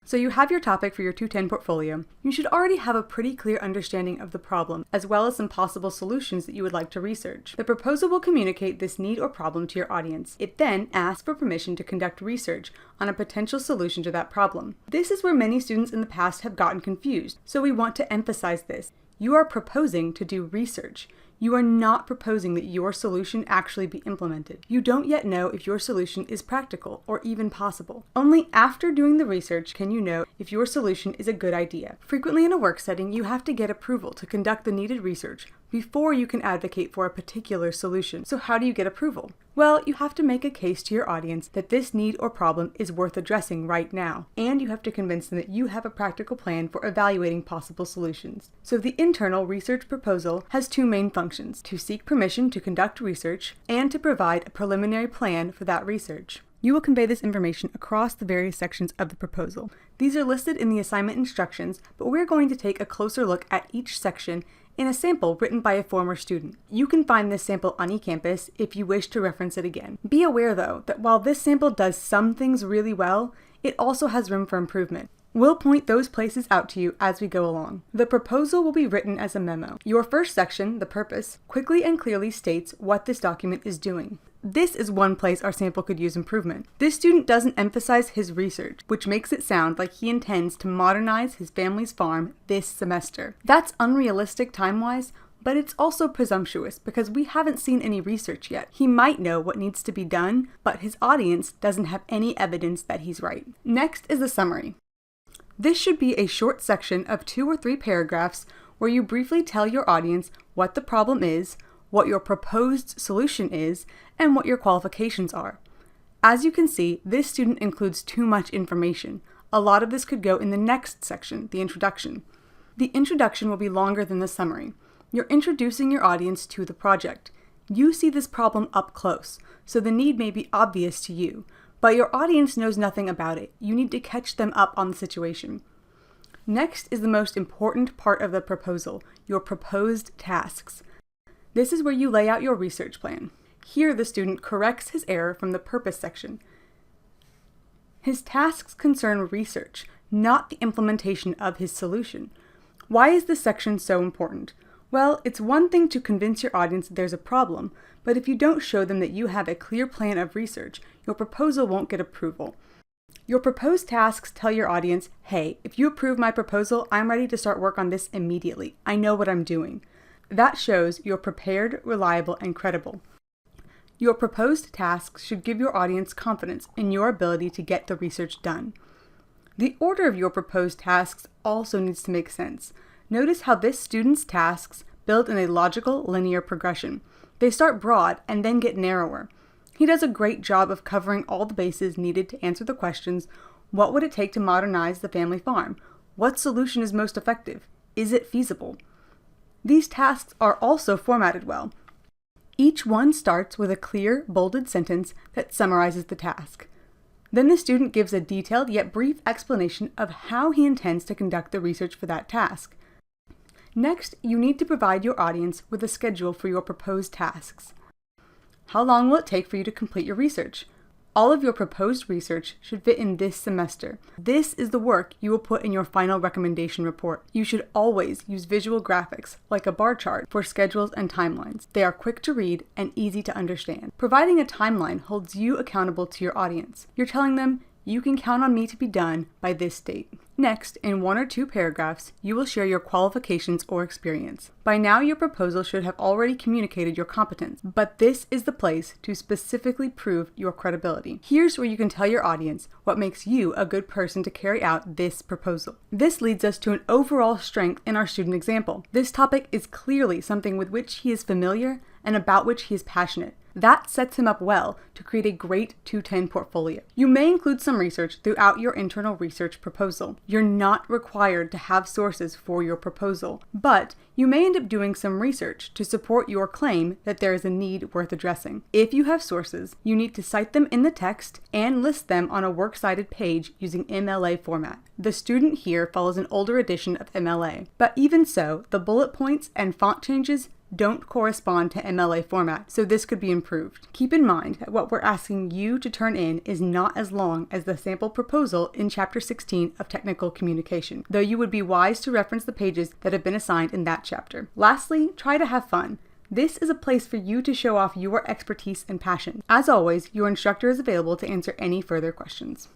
So you have your topic for your 210 portfolio. You should already have a pretty clear understanding of the problem, as well as some possible solutions that you would like to research. The proposal will communicate this need or problem to your audience. It then asks for permission to conduct research on a potential solution to that problem. This is where many students in the past have gotten confused, so we want to emphasize this. You are proposing to do research. You are not proposing that your solution actually be implemented. You don't yet know if your solution is practical or even possible. Only after doing the research can you know if your solution is a good idea. Frequently in a work setting, you have to get approval to conduct the needed research before you can advocate for a particular solution. So how do you get approval? Well, you have to make a case to your audience that this need or problem is worth addressing right now, and you have to convince them that you have a practical plan for evaluating possible solutions. So the internal research proposal has two main functions: to seek permission to conduct research and to provide a preliminary plan for that research. You will convey this information across the various sections of the proposal. These are listed in the assignment instructions, but we're going to take a closer look at each section in a sample written by a former student. You can find this sample on eCampus if you wish to reference it again. Be aware though that while this sample does some things really well, it also has room for improvement. We'll point those places out to you as we go along. The proposal will be written as a memo. Your first section, the purpose, quickly and clearly states what this document is doing. This is one place our sample could use improvement. This student doesn't emphasize his research, which makes it sound like he intends to modernize his family's farm this semester. That's unrealistic time-wise, but it's also presumptuous because we haven't seen any research yet. He might know what needs to be done, but his audience doesn't have any evidence that he's right. Next is the summary. This should be a short section of 2 or 3 paragraphs where you briefly tell your audience what the problem is, what your proposed solution is, and what your qualifications are. As you can see, this student includes too much information. A lot of this could go in the next section, the introduction. The introduction will be longer than the summary. You're introducing your audience to the project. You see this problem up close, so the need may be obvious to you, but your audience knows nothing about it. You need to catch them up on the situation. Next is the most important part of the proposal, your proposed tasks. This is where you lay out your research plan. Here the student corrects his error from the purpose section. His tasks concern research, not the implementation of his solution. Why is this section so important? Well, it's one thing to convince your audience that there's a problem, but if you don't show them that you have a clear plan of research, your proposal won't get approval. Your proposed tasks tell your audience, hey, if you approve my proposal, I'm ready to start work on this immediately. I know what I'm doing. That shows you're prepared, reliable, and credible. Your proposed tasks should give your audience confidence in your ability to get the research done. The order of your proposed tasks also needs to make sense. Notice how this student's tasks build in a logical, linear progression. They start broad and then get narrower. He does a great job of covering all the bases needed to answer the questions: what would it take to modernize the family farm? What solution is most effective? Is it feasible? These tasks are also formatted well. Each one starts with a clear, bolded sentence that summarizes the task. Then the student gives a detailed yet brief explanation of how he intends to conduct the research for that task. Next, you need to provide your audience with a schedule for your proposed tasks. How long will it take for you to complete your research? All of your proposed research should fit in this semester. This is the work you will put in your final recommendation report. You should always use visual graphics, like a bar chart, for schedules and timelines. They are quick to read and easy to understand. Providing a timeline holds you accountable to your audience. You're telling them, you can count on me to be done by this date. Next, in 1 or 2 paragraphs, you will share your qualifications or experience. By now, your proposal should have already communicated your competence, but this is the place to specifically prove your credibility. Here's where you can tell your audience what makes you a good person to carry out this proposal. This leads us to an overall strength in our student example. This topic is clearly something with which he is familiar and about which he is passionate. That sets him up well to create a great 210 portfolio. You may include some research throughout your internal research proposal. You're not required to have sources for your proposal, but you may end up doing some research to support your claim that there is a need worth addressing. If you have sources, you need to cite them in the text and list them on a works cited page using MLA format. The student here follows an older edition of MLA, but even so, the bullet points and font changes don't correspond to MLA format, so this could be improved. Keep in mind that what we're asking you to turn in is not as long as the sample proposal in Chapter 16 of Technical Communication, though you would be wise to reference the pages that have been assigned in that chapter. Lastly, try to have fun. This is a place for you to show off your expertise and passion. As always, your instructor is available to answer any further questions.